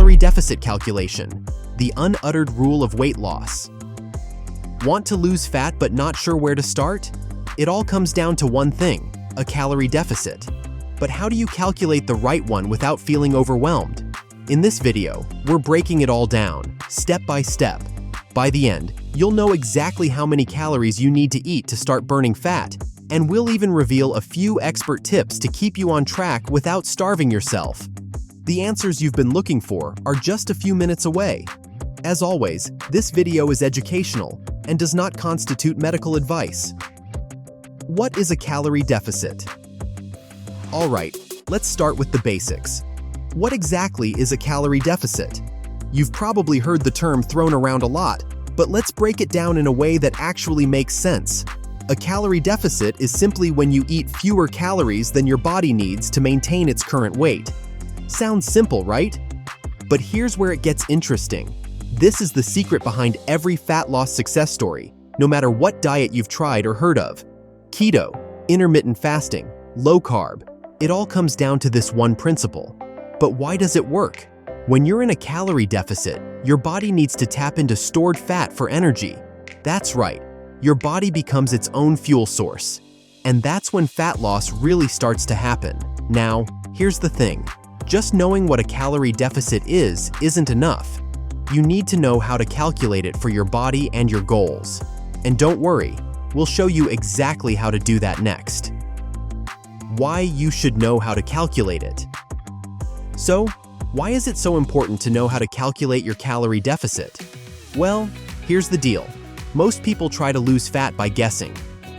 Calorie deficit calculation, the unuttered rule of weight loss. Want to lose fat but not sure where to start? It all comes down to one thing, a calorie deficit. But how do you calculate the right one without feeling overwhelmed? In this video, we're breaking it all down, step by step. By the end, you'll know exactly how many calories you need to eat to start burning fat, and we'll even reveal a few expert tips to keep you on track without starving yourself. The answers you've been looking for are just a few minutes away. As always, this video is educational and does not constitute medical advice. What is a calorie deficit? Alright, let's start with the basics. What exactly is a calorie deficit? You've probably heard the term thrown around a lot, but let's break it down in a way that actually makes sense. A calorie deficit is simply when you eat fewer calories than your body needs to maintain its current weight. Sounds simple, right? But here's where it gets interesting. This is the secret behind every fat loss success story, no matter what diet you've tried or heard of. Keto, intermittent fasting, low carb, it all comes down to this one principle. But why does it work? When you're in a calorie deficit, your body needs to tap into stored fat for energy. That's right, your body becomes its own fuel source. And that's when fat loss really starts to happen. Now, here's the thing. Just knowing what a calorie deficit isn't enough. You need to know how to calculate it for your body and your goals. And don't worry, we'll show you exactly how to do that next. Why you should know how to calculate it. So, why is it so important to know how to calculate your calorie deficit? Well, here's the deal. Most people try to lose fat by guessing.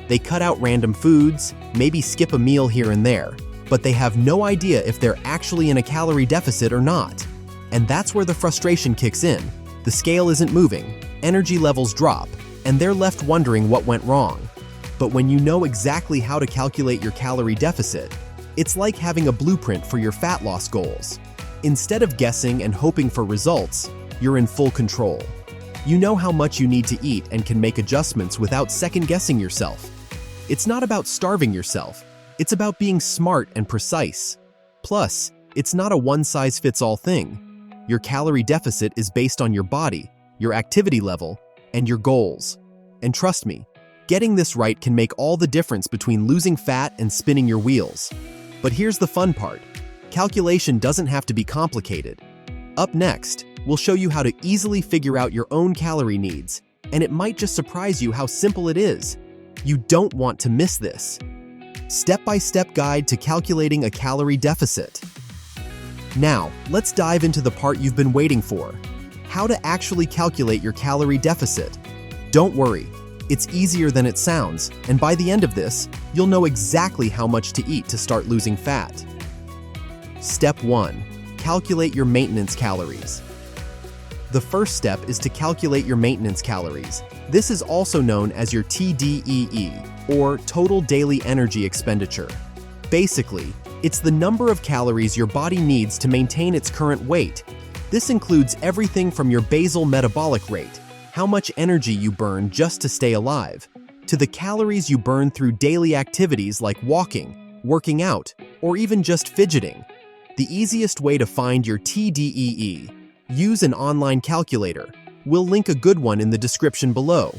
They cut out random foods, maybe skip a meal here and there, but they have no idea if they're actually in a calorie deficit or not. And that's where the frustration kicks in. The scale isn't moving, energy levels drop, and they're left wondering what went wrong. But when you know exactly how to calculate your calorie deficit, it's like having a blueprint for your fat loss goals. Instead of guessing and hoping for results, you're in full control. You know how much you need to eat and can make adjustments without second-guessing yourself. It's not about starving yourself. It's about being smart and precise. Plus, it's not a one-size-fits-all thing. Your calorie deficit is based on your body, your activity level, and your goals. And trust me, getting this right can make all the difference between losing fat and spinning your wheels. But here's the fun part. Calculation doesn't have to be complicated. Up next, we'll show you how to easily figure out your own calorie needs, and it might just surprise you how simple it is. You don't want to miss this. Step-by-step guide to calculating a calorie deficit. Now, let's dive into the part you've been waiting for. How to actually calculate your calorie deficit. Don't worry, it's easier than it sounds, and by the end of this, you'll know exactly how much to eat to start losing fat. Step 1. Calculate your maintenance calories. The first step is to calculate your maintenance calories. This is also known as your T.D.E.E, or Total Daily Energy Expenditure. Basically, it's the number of calories your body needs to maintain its current weight. This includes everything from your basal metabolic rate, how much energy you burn just to stay alive, to the calories you burn through daily activities like walking, working out, or even just fidgeting. The easiest way to find your T.D.E.E. Use an online calculator. We'll link a good one in the description below.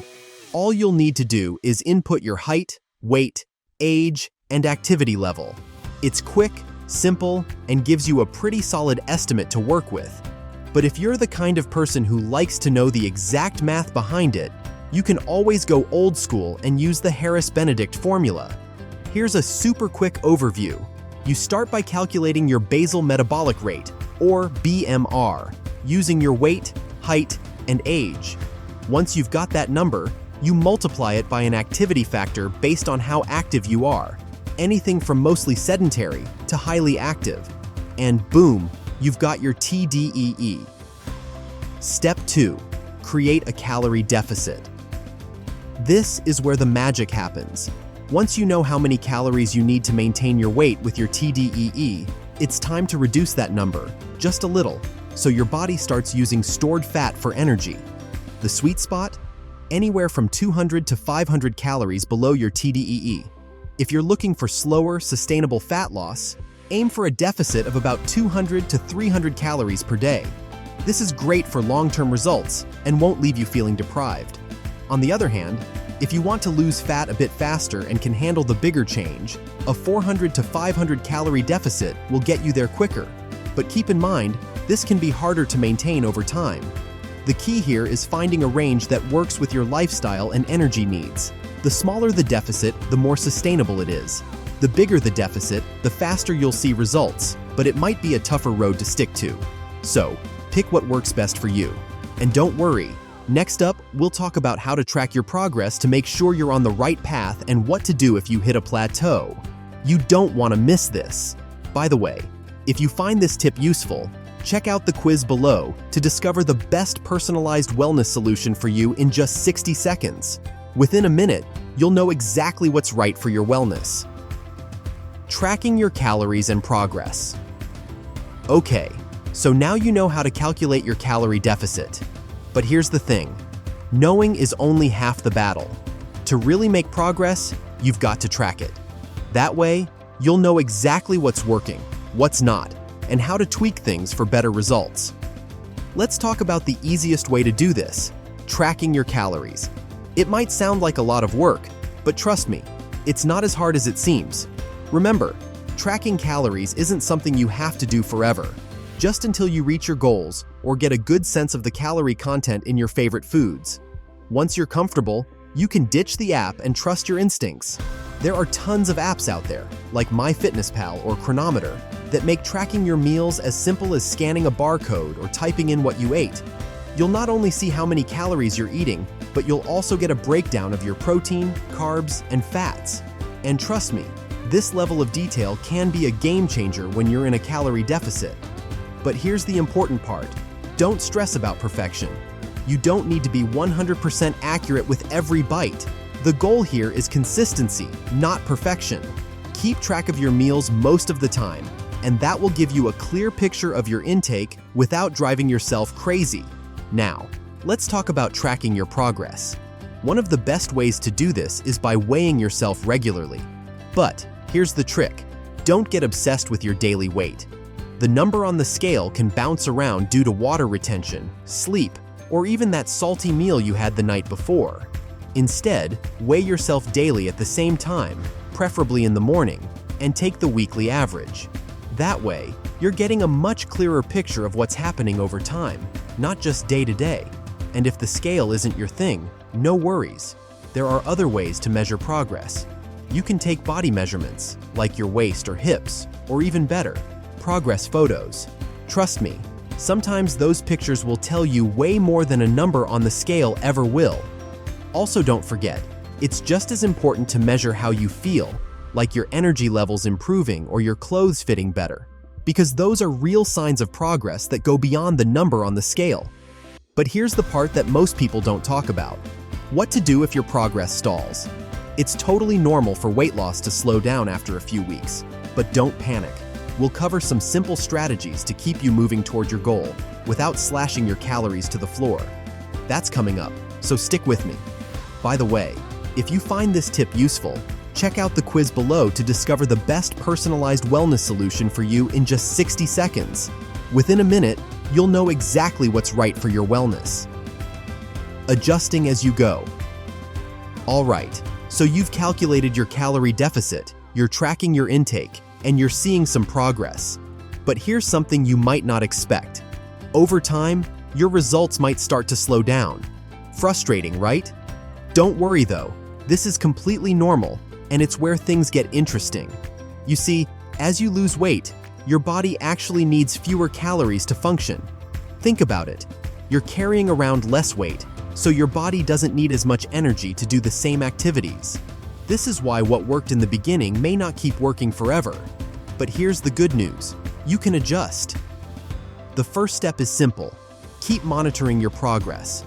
All you'll need to do is input your height, weight, age, and activity level. It's quick, simple, and gives you a pretty solid estimate to work with. But if you're the kind of person who likes to know the exact math behind it, you can always go old school and use the Harris-Benedict formula. Here's a super quick overview. You start by calculating your basal metabolic rate, or BMR, using your weight, height, and age. Once you've got that number, you multiply it by an activity factor based on how active you are, anything from mostly sedentary to highly active. And boom, you've got your T.D.E.E. Step 2. Create a calorie deficit. This is where the magic happens. Once you know how many calories you need to maintain your weight with your T.D.E.E, it's time to reduce that number, just a little, so your body starts using stored fat for energy. The sweet spot? Anywhere from 200 to 500 calories below your T.D.E.E. If you're looking for slower, sustainable fat loss, aim for a deficit of about 200 to 300 calories per day. This is great for long-term results and won't leave you feeling deprived. On the other hand, if you want to lose fat a bit faster and can handle the bigger change, a 400 to 500 calorie deficit will get you there quicker. But keep in mind, this can be harder to maintain over time. The key here is finding a range that works with your lifestyle and energy needs. The smaller the deficit, the more sustainable it is. The bigger the deficit, the faster you'll see results, but it might be a tougher road to stick to. So, pick what works best for you. And don't worry, next up, we'll talk about how to track your progress to make sure you're on the right path and what to do if you hit a plateau. You don't want to miss this. By the way, if you find this tip useful, check out the quiz below to discover the best personalized wellness solution for you in just 60 seconds. Within a minute, you'll know exactly what's right for your wellness. Tracking your calories and progress. Okay, so now you know how to calculate your calorie deficit. But here's the thing, knowing is only half the battle. To really make progress, you've got to track it. That way, you'll know exactly what's working, what's not, and how to tweak things for better results. Let's talk about the easiest way to do this, tracking your calories. It might sound like a lot of work, but trust me, it's not as hard as it seems. Remember, tracking calories isn't something you have to do forever, just until you reach your goals or get a good sense of the calorie content in your favorite foods. Once you're comfortable, you can ditch the app and trust your instincts. There are tons of apps out there, like MyFitnessPal or Chronometer, that make tracking your meals as simple as scanning a barcode or typing in what you ate. You'll not only see how many calories you're eating, but you'll also get a breakdown of your protein, carbs, and fats. And trust me, this level of detail can be a game changer when you're in a calorie deficit. But here's the important part. Don't stress about perfection. You don't need to be 100% accurate with every bite. The goal here is consistency, not perfection. Keep track of your meals most of the time, and that will give you a clear picture of your intake without driving yourself crazy. Now, let's talk about tracking your progress. One of the best ways to do this is by weighing yourself regularly. But here's the trick. Don't get obsessed with your daily weight. The number on the scale can bounce around due to water retention, sleep, or even that salty meal you had the night before. Instead, weigh yourself daily at the same time, preferably in the morning, and take the weekly average. That way, you're getting a much clearer picture of what's happening over time, not just day to day. And if the scale isn't your thing, no worries. There are other ways to measure progress. You can take body measurements, like your waist or hips, or even better, progress photos. Trust me, sometimes those pictures will tell you way more than a number on the scale ever will. Also, don't forget, it's just as important to measure how you feel, like your energy levels improving or your clothes fitting better, because those are real signs of progress that go beyond the number on the scale. But here's the part that most people don't talk about. What to do if your progress stalls. It's totally normal for weight loss to slow down after a few weeks, but don't panic. We'll cover some simple strategies to keep you moving toward your goal without slashing your calories to the floor. That's coming up, so stick with me. By the way, if you find this tip useful, check out the quiz below to discover the best personalized wellness solution for you in just 60 seconds. Within a minute, you'll know exactly what's right for your wellness. Adjusting as you go. All right, so you've calculated your calorie deficit, you're tracking your intake, and you're seeing some progress. But here's something you might not expect. Over time, your results might start to slow down. Frustrating, right? Don't worry though, this is completely normal, and it's where things get interesting. You see, as you lose weight, your body actually needs fewer calories to function. Think about it. You're carrying around less weight, so your body doesn't need as much energy to do the same activities. This is why what worked in the beginning may not keep working forever. But here's the good news. You can adjust. The first step is simple. Keep monitoring your progress.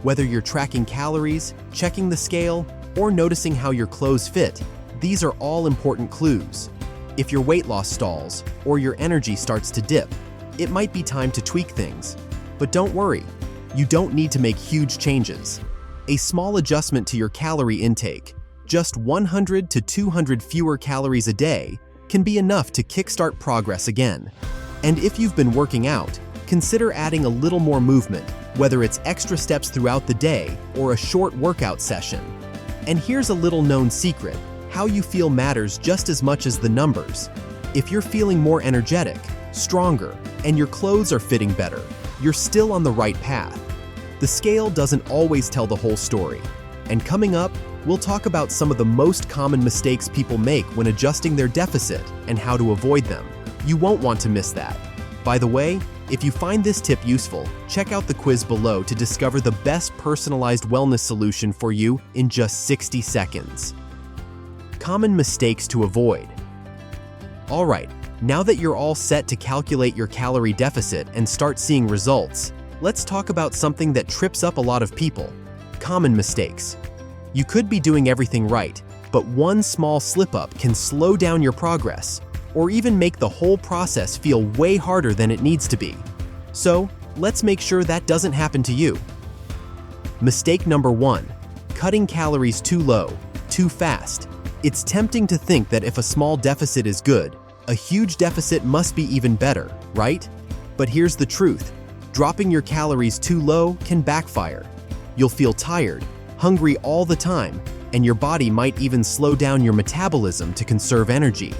Whether you're tracking calories, checking the scale, or noticing how your clothes fit, these are all important clues. If your weight loss stalls or your energy starts to dip, it might be time to tweak things. But don't worry, you don't need to make huge changes. A small adjustment to your calorie intake, just 100 to 200 fewer calories a day, can be enough to kickstart progress again. And if you've been working out, consider adding a little more movement, whether it's extra steps throughout the day or a short workout session. And here's a little known secret: how you feel matters just as much as the numbers. If you're feeling more energetic, stronger, and your clothes are fitting better, you're still on the right path. The scale doesn't always tell the whole story. And coming up, we'll talk about some of the most common mistakes people make when adjusting their deficit and how to avoid them. You won't want to miss that. By the way, if you find this tip useful, check out the quiz below to discover the best personalized wellness solution for you in just 60 seconds. Common mistakes to avoid. Alright, now that you're all set to calculate your calorie deficit and start seeing results, let's talk about something that trips up a lot of people: common mistakes. You could be doing everything right, but one small slip-up can slow down your progress, or even make the whole process feel way harder than it needs to be. So, let's make sure that doesn't happen to you. Mistake number 1: cutting calories too low, too fast. It's tempting to think that if a small deficit is good, a huge deficit must be even better, right? But here's the truth: dropping your calories too low can backfire. You'll feel tired, hungry all the time, and your body might even slow down your metabolism to conserve energy.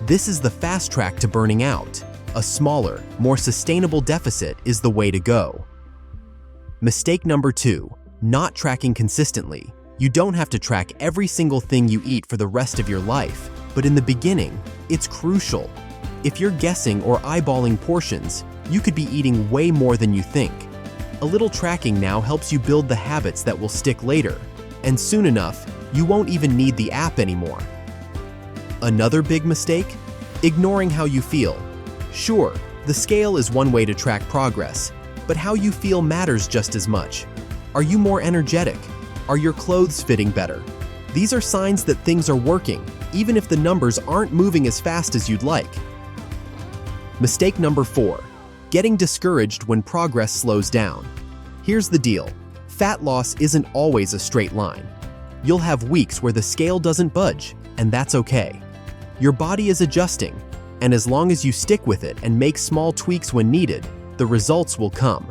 This is the fast track to burning out. A smaller, more sustainable deficit is the way to go. Mistake number 2: not tracking consistently. You don't have to track every single thing you eat for the rest of your life, but in the beginning, it's crucial. If you're guessing or eyeballing portions, you could be eating way more than you think. A little tracking now helps you build the habits that will stick later, and soon enough, you won't even need the app anymore. Another big mistake? Ignoring how you feel. Sure, the scale is one way to track progress, but how you feel matters just as much. Are you more energetic? Are your clothes fitting better? These are signs that things are working, even if the numbers aren't moving as fast as you'd like. Mistake number 4: getting discouraged when progress slows down. Here's the deal: fat loss isn't always a straight line. You'll have weeks where the scale doesn't budge, and that's okay. Your body is adjusting, and as long as you stick with it and make small tweaks when needed, the results will come.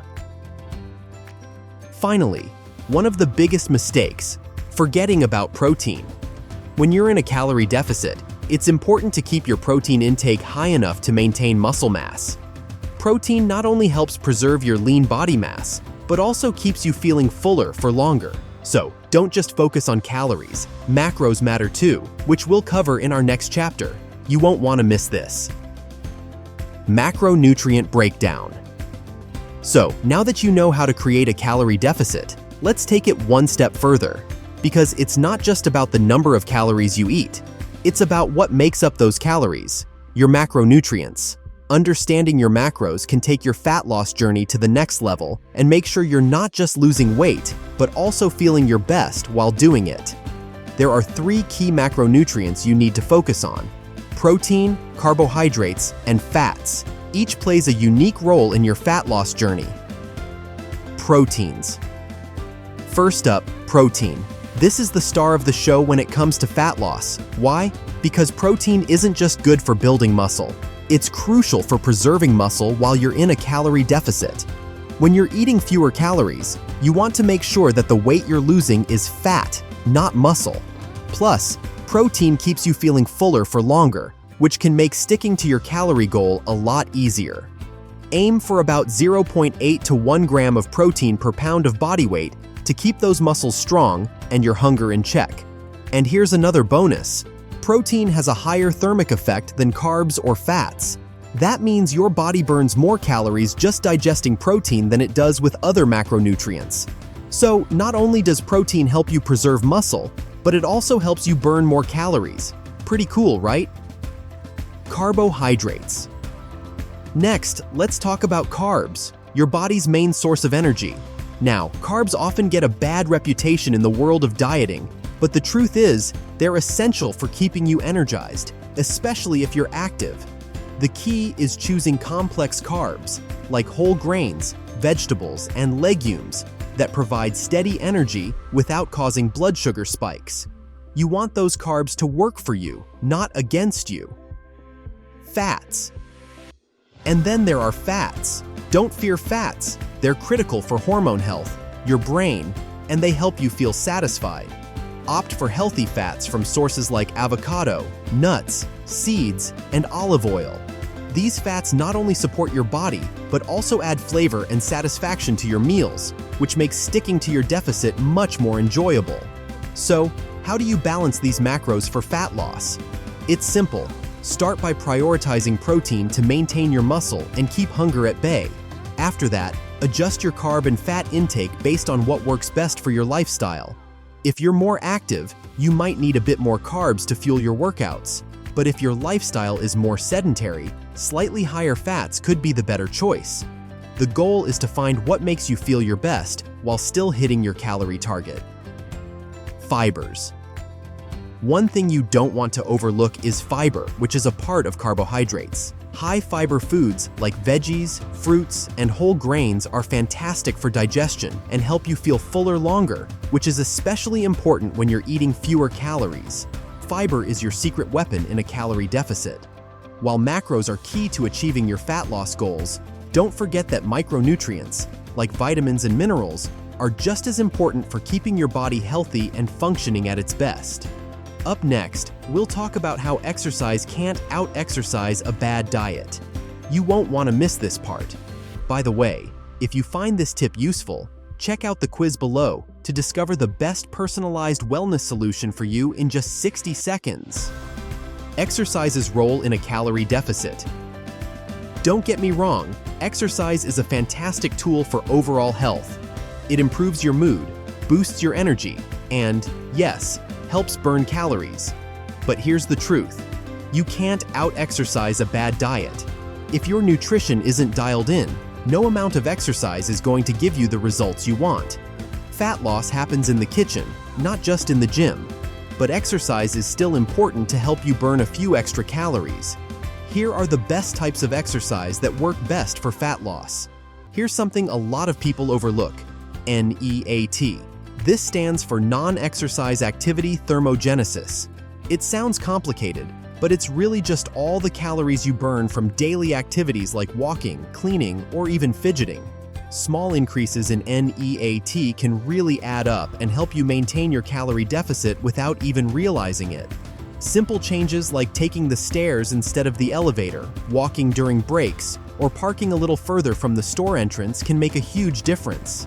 Finally, one of the biggest mistakes: forgetting about protein. When you're in a calorie deficit, it's important to keep your protein intake high enough to maintain muscle mass. Protein not only helps preserve your lean body mass, but also keeps you feeling fuller for longer. So, don't just focus on calories. Macros matter too, which we'll cover in our next chapter. You won't want to miss this. Macronutrient breakdown. So, now that you know how to create a calorie deficit, let's take it one step further. Because it's not just about the number of calories you eat. It's about what makes up those calories, your macronutrients. Understanding your macros can take your fat loss journey to the next level and make sure you're not just losing weight, but also feeling your best while doing it. There are 3 key macronutrients you need to focus on: protein, carbohydrates, and fats. Each plays a unique role in your fat loss journey. Proteins. First up, protein. This is the star of the show when it comes to fat loss. Why? Because protein isn't just good for building muscle. It's crucial for preserving muscle while you're in a calorie deficit. When you're eating fewer calories, you want to make sure that the weight you're losing is fat, not muscle. Plus, protein keeps you feeling fuller for longer, which can make sticking to your calorie goal a lot easier. Aim for about 0.8 to 1 gram of protein per pound of body weight to keep those muscles strong and your hunger in check. And here's another bonus: protein has a higher thermic effect than carbs or fats. That means your body burns more calories just digesting protein than it does with other macronutrients. So, not only does protein help you preserve muscle, but it also helps you burn more calories. Pretty cool, right? Carbohydrates. Next, let's talk about carbs, your body's main source of energy. Now, carbs often get a bad reputation in the world of dieting, but the truth is, they're essential for keeping you energized, especially if you're active. The key is choosing complex carbs, like whole grains, vegetables, and legumes, that provide steady energy without causing blood sugar spikes. You want those carbs to work for you, not against you. Fats. And then there are fats. Don't fear fats. They're critical for hormone health, your brain, and they help you feel satisfied. Opt for healthy fats from sources like avocado, nuts, seeds, and olive oil. These fats not only support your body, but also add flavor and satisfaction to your meals, which makes sticking to your deficit much more enjoyable. So, how do you balance these macros for fat loss? It's simple. Start by prioritizing protein to maintain your muscle and keep hunger at bay. After that, adjust your carb and fat intake based on what works best for your lifestyle. If you're more active, you might need a bit more carbs to fuel your workouts. But if your lifestyle is more sedentary, slightly higher fats could be the better choice. The goal is to find what makes you feel your best while still hitting your calorie target. Fibers. One thing you don't want to overlook is fiber, which is a part of carbohydrates. High-fiber foods like veggies, fruits, and whole grains are fantastic for digestion and help you feel fuller longer, which is especially important when you're eating fewer calories. Fiber is your secret weapon in a calorie deficit. While macros are key to achieving your fat loss goals, don't forget that micronutrients, like vitamins and minerals, are just as important for keeping your body healthy and functioning at its best. Up next, we'll talk about how exercise can't out-exercise a bad diet. You won't want to miss this part. By the way, if you find this tip useful, check out the quiz below to discover the best personalized wellness solution for you in just 60 seconds. Exercise's role in a calorie deficit. Don't get me wrong, exercise is a fantastic tool for overall health. It improves your mood, boosts your energy, and, yes, helps burn calories. But here's the truth. You can't out-exercise a bad diet. If your nutrition isn't dialed in, no amount of exercise is going to give you the results you want. Fat loss happens in the kitchen, not just in the gym. But exercise is still important to help you burn a few extra calories. Here are the best types of exercise that work best for fat loss. Here's something a lot of people overlook: NEAT. This stands for non-exercise activity thermogenesis. It sounds complicated, but it's really just all the calories you burn from daily activities like walking, cleaning, or even fidgeting. Small increases in NEAT can really add up and help you maintain your calorie deficit without even realizing it. Simple changes like taking the stairs instead of the elevator, walking during breaks, or parking a little further from the store entrance can make a huge difference.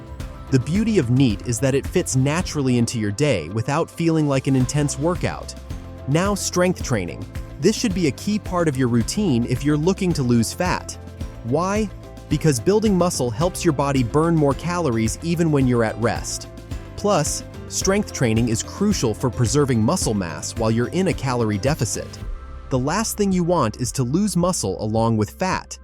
The beauty of NEAT is that it fits naturally into your day without feeling like an intense workout. Now, strength training. This should be a key part of your routine if you're looking to lose fat. Why? Because building muscle helps your body burn more calories even when you're at rest. Plus, strength training is crucial for preserving muscle mass while you're in a calorie deficit. The last thing you want is to lose muscle along with fat.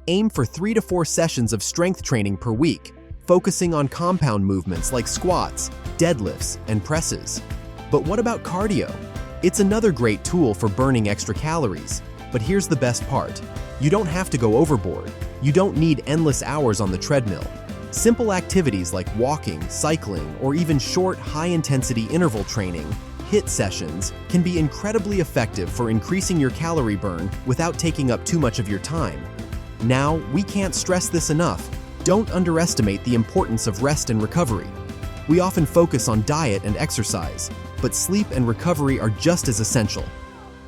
Aim for 3 to 4 sessions of strength training per week, focusing on compound movements like squats, deadlifts, and presses. But what about cardio? It's another great tool for burning extra calories. But here's the best part. You don't have to go overboard. You don't need endless hours on the treadmill. Simple activities like walking, cycling, or even short, high-intensity interval training, HIIT sessions, can be incredibly effective for increasing your calorie burn without taking up too much of your time. Now, we can't stress this enough. Don't underestimate the importance of rest and recovery. We often focus on diet and exercise, but sleep and recovery are just as essential.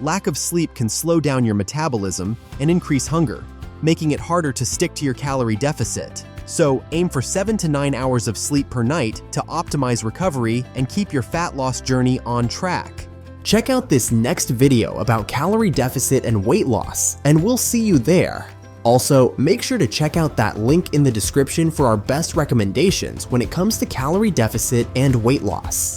Lack of sleep can slow down your metabolism and increase hunger, making it harder to stick to your calorie deficit. So, aim for 7 to 9 hours of sleep per night to optimize recovery and keep your fat loss journey on track. Check out this next video about calorie deficit and weight loss, and we'll see you there. Also, make sure to check out that link in the description for our best recommendations when it comes to calorie deficit and weight loss.